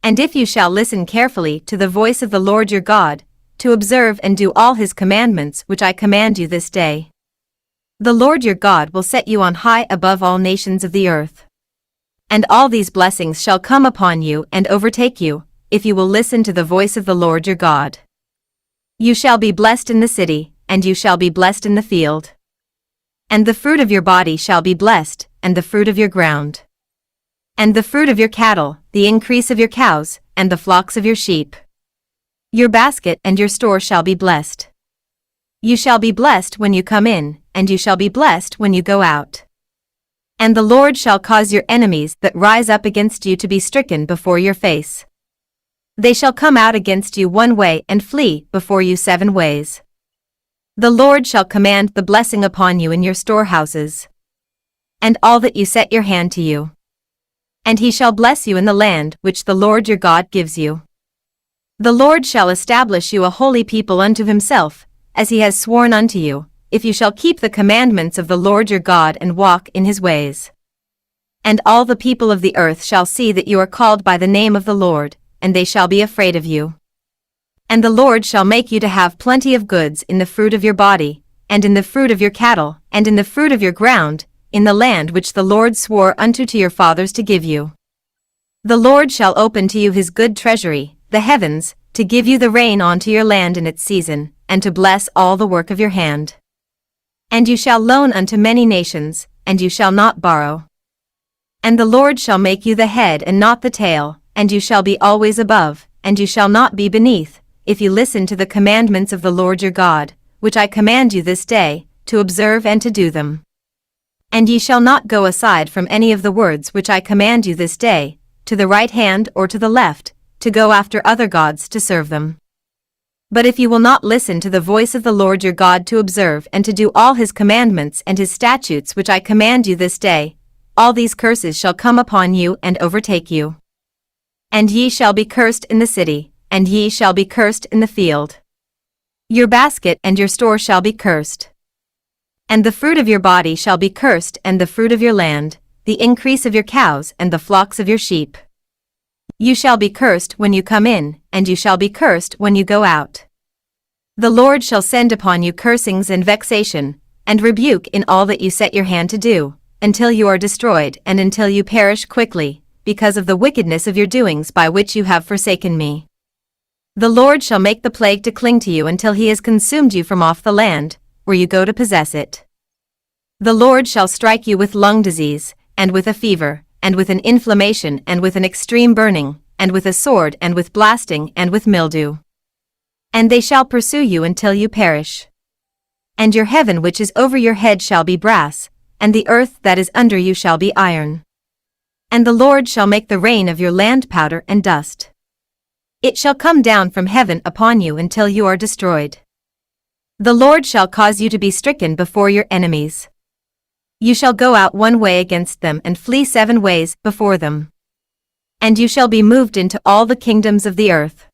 And if you shall listen carefully to the voice of the Lord your God, to observe and do all his commandments which I command you this day, the Lord your God will set you on high above all nations of the earth. And all these blessings shall come upon you and overtake you, if you will listen to the voice of the Lord your God. You shall be blessed in the city, and you shall be blessed in the field. And the fruit of your body shall be blessed, and the fruit of your ground. And the fruit of your cattle, the increase of your cows, and the flocks of your sheep. Your basket and your store shall be blessed. You shall be blessed when you come in, and you shall be blessed when you go out. And the Lord shall cause your enemies that rise up against you to be stricken before your face. They shall come out against you one way and flee before you 7 ways. The Lord shall command the blessing upon you in your storehouses, and all that you set your hand to you. And he shall bless you in the land which the Lord your God gives you. The Lord shall establish you a holy people unto himself, as he has sworn unto you, if you shall keep the commandments of the Lord your God and walk in his ways. And all the people of the earth shall see that you are called by the name of the Lord, and they shall be afraid of you. And the Lord shall make you to have plenty of goods in the fruit of your body, and in the fruit of your cattle, and in the fruit of your ground, in the land which the Lord swore unto to your fathers to give you. The Lord shall open to you his good treasury, the heavens, to give you the rain unto your land in its season, and to bless all the work of your hand. And you shall loan unto many nations, and you shall not borrow. And the Lord shall make you the head and not the tail, and you shall be always above, and you shall not be beneath, if you listen to the commandments of the Lord your God, which I command you this day, to observe and to do them. And ye shall not go aside from any of the words which I command you this day, to the right hand or to the left, to go after other gods to serve them. But if you will not listen to the voice of the Lord your God to observe and to do all his commandments and his statutes which I command you this day, all these curses shall come upon you and overtake you. And ye shall be cursed in the city, and ye shall be cursed in the field. Your basket and your store shall be cursed. And the fruit of your body shall be cursed, and the fruit of your land, the increase of your cows and the flocks of your sheep. You shall be cursed when you come in, and you shall be cursed when you go out. The Lord shall send upon you cursings and vexation, and rebuke in all that you set your hand to do, until you are destroyed and until you perish quickly, because of the wickedness of your doings by which you have forsaken me. The Lord shall make the plague to cling to you until he has consumed you from off the land, where you go to possess it. The Lord shall strike you with lung disease, and with a fever, and with an inflammation, and with an extreme burning, and with a sword, and with blasting, and with mildew. And they shall pursue you until you perish. And your heaven which is over your head shall be brass, and the earth that is under you shall be iron. And the Lord shall make the rain of your land powder and dust. It shall come down from heaven upon you until you are destroyed. The Lord shall cause you to be stricken before your enemies. You shall go out one way against them and flee 7 ways before them. And you shall be moved into all the kingdoms of the earth.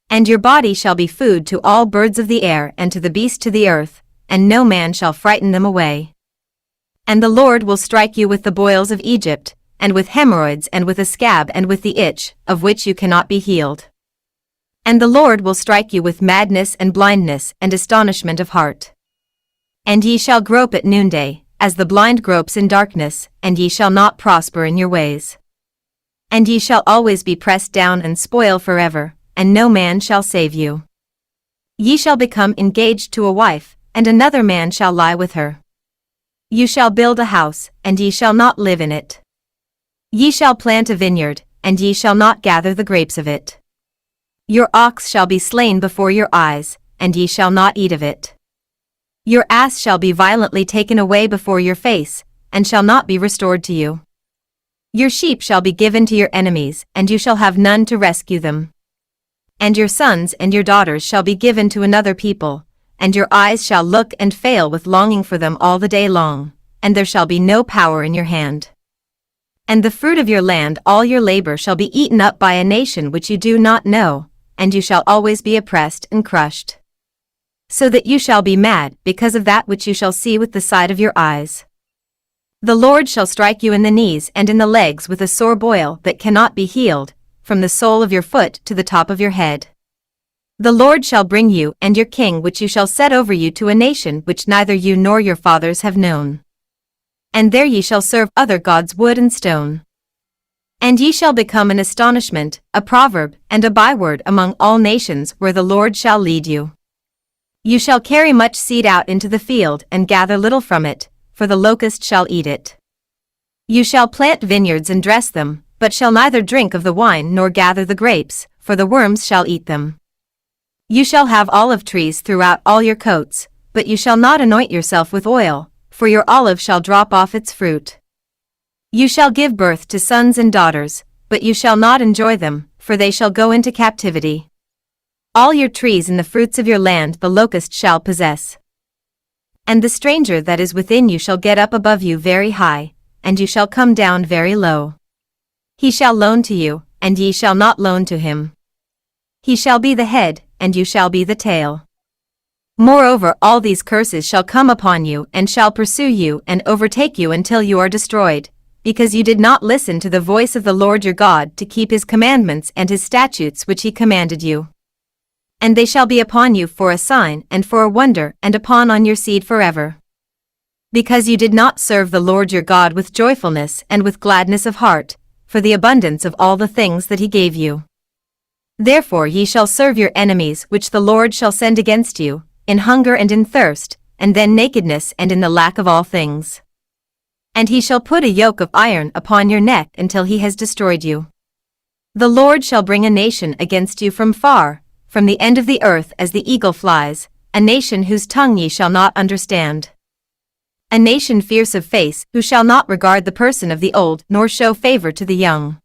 And your body shall be food to all birds of the air and to the beasts of the earth, and no man shall frighten them away. And the Lord will strike you with the boils of Egypt, and with hemorrhoids and with a scab and with the itch, of which you cannot be healed. And the Lord will strike you with madness and blindness and astonishment of heart. And ye shall grope at noonday, as the blind gropes in darkness, and ye shall not prosper in your ways. And ye shall always be pressed down and spoil forever, and no man shall save you. Ye shall become engaged to a wife, and another man shall lie with her. You shall build a house, and ye shall not live in it. Ye shall plant a vineyard, and ye shall not gather the grapes of it. Your ox shall be slain before your eyes, and ye shall not eat of it. Your ass shall be violently taken away before your face, and shall not be restored to you. Your sheep shall be given to your enemies, and you shall have none to rescue them. And your sons and your daughters shall be given to another people, and your eyes shall look and fail with longing for them all the day long, and there shall be no power in your hand. And the fruit of your land all your labor shall be eaten up by a nation which you do not know, and you shall always be oppressed and crushed. So that you shall be mad because of that which you shall see with the sight of your eyes. The Lord shall strike you in the knees and in the legs with a sore boil that cannot be healed, from the sole of your foot to the top of your head. The Lord shall bring you and your king which you shall set over you to a nation which neither you nor your fathers have known. And there ye shall serve other gods wood and stone. And ye shall become an astonishment, a proverb, and a byword among all nations where the Lord shall lead you. You shall carry much seed out into the field and gather little from it, for the locust shall eat it. You shall plant vineyards and dress them, but shall neither drink of the wine nor gather the grapes, for the worms shall eat them. You shall have olive trees throughout all your coats, but you shall not anoint yourself with oil, for your olive shall drop off its fruit. You shall give birth to sons and daughters, but you shall not enjoy them, for they shall go into captivity. All your trees and the fruits of your land the locust shall possess. And the stranger that is within you shall get up above you very high, and you shall come down very low. He shall loan to you, and ye shall not loan to him. He shall be the head, and you shall be the tail. Moreover, all these curses shall come upon you and shall pursue you and overtake you until you are destroyed, because you did not listen to the voice of the Lord your God to keep his commandments and his statutes which he commanded you. And they shall be upon you for a sign and for a wonder and upon on your seed forever. Because you did not serve the Lord your God with joyfulness and with gladness of heart, for the abundance of all the things that he gave you. Therefore ye shall serve your enemies which the Lord shall send against you, in hunger and in thirst, and then nakedness and in the lack of all things. And he shall put a yoke of iron upon your neck until he has destroyed you. The Lord shall bring a nation against you from far, from the end of the earth as the eagle flies, a nation whose tongue ye shall not understand. A nation fierce of face, who shall not regard the person of the old nor show favor to the young.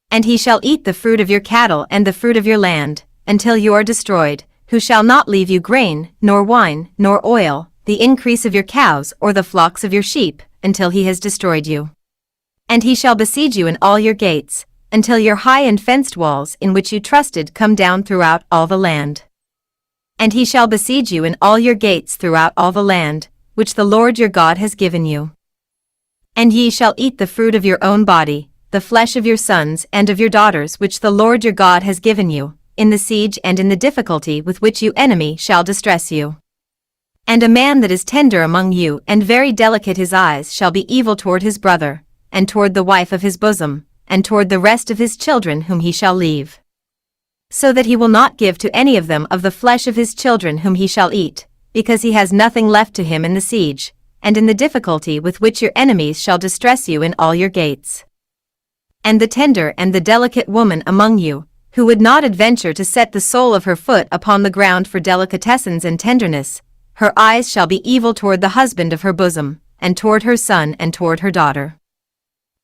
And he shall eat the fruit of your cattle and the fruit of your land, until you are destroyed, who shall not leave you grain, nor wine, nor oil, the increase of your cows or the flocks of your sheep, until he has destroyed you. And he shall besiege you in all your gates, until your high and fenced walls in which you trusted come down throughout all the land. And he shall besiege you in all your gates throughout all the land, which the Lord your God has given you. And ye shall eat the fruit of your own body, the flesh of your sons and of your daughters which the Lord your God has given you, in the siege and in the difficulty with which you enemy shall distress you. And a man that is tender among you and very delicate his eyes shall be evil toward his brother, and toward the wife of his bosom, and toward the rest of his children whom he shall leave. So that he will not give to any of them of the flesh of his children whom he shall eat, because he has nothing left to him in the siege, and in the difficulty with which your enemies shall distress you in all your gates. And the tender and the delicate woman among you, who would not adventure to set the sole of her foot upon the ground for delicatessens and tenderness, her eyes shall be evil toward the husband of her bosom, and toward her son and toward her daughter.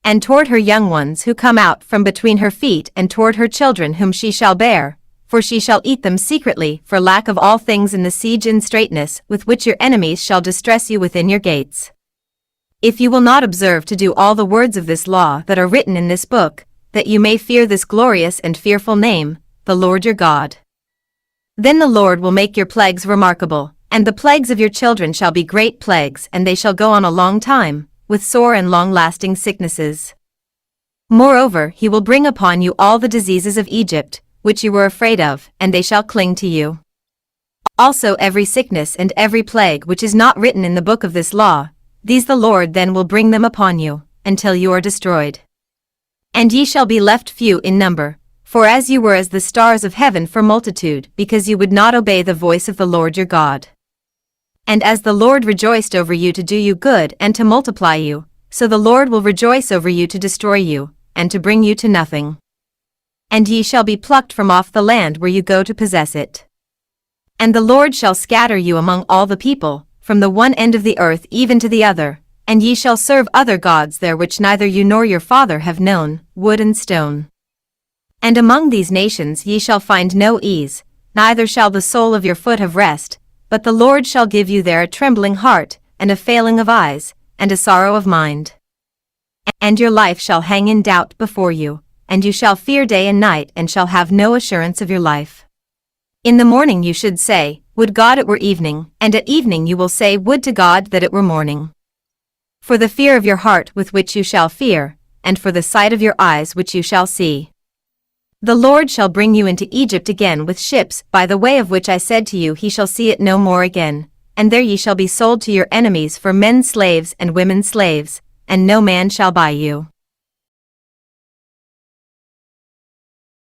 And toward her young ones who come out from between her feet and toward her children whom she shall bear, for she shall eat them secretly for lack of all things in the siege and straitness with which your enemies shall distress you within your gates. If you will not observe to do all the words of this law that are written in this book, that you may fear this glorious and fearful name, the Lord your God. Then the Lord will make your plagues remarkable, and the plagues of your children shall be great plagues, and they shall go on a long time, with sore and long-lasting sicknesses. Moreover, he will bring upon you all the diseases of Egypt, which you were afraid of, and they shall cling to you. Also every sickness and every plague which is not written in the book of this law, these the Lord then will bring them upon you, until you are destroyed. And ye shall be left few in number, for as you were as the stars of heaven for multitude, because you would not obey the voice of the Lord your God. And as the Lord rejoiced over you to do you good and to multiply you, so the Lord will rejoice over you to destroy you, and to bring you to nothing. And ye shall be plucked from off the land where you go to possess it. And the Lord shall scatter you among all the people, from the one end of the earth even to the other, and ye shall serve other gods there which neither you nor your father have known, wood and stone. And among these nations ye shall find no ease, neither shall the sole of your foot have rest, but the Lord shall give you there a trembling heart, and a failing of eyes, and a sorrow of mind. And your life shall hang in doubt before you, and you shall fear day and night and shall have no assurance of your life. In the morning you should say, would God it were evening, and at evening you will say, would to God that it were morning. For the fear of your heart with which you shall fear, and for the sight of your eyes which you shall see. The Lord shall bring you into Egypt again with ships, by the way of which I said to you, he shall see it no more again, and there ye shall be sold to your enemies for men slaves and women slaves, and no man shall buy you.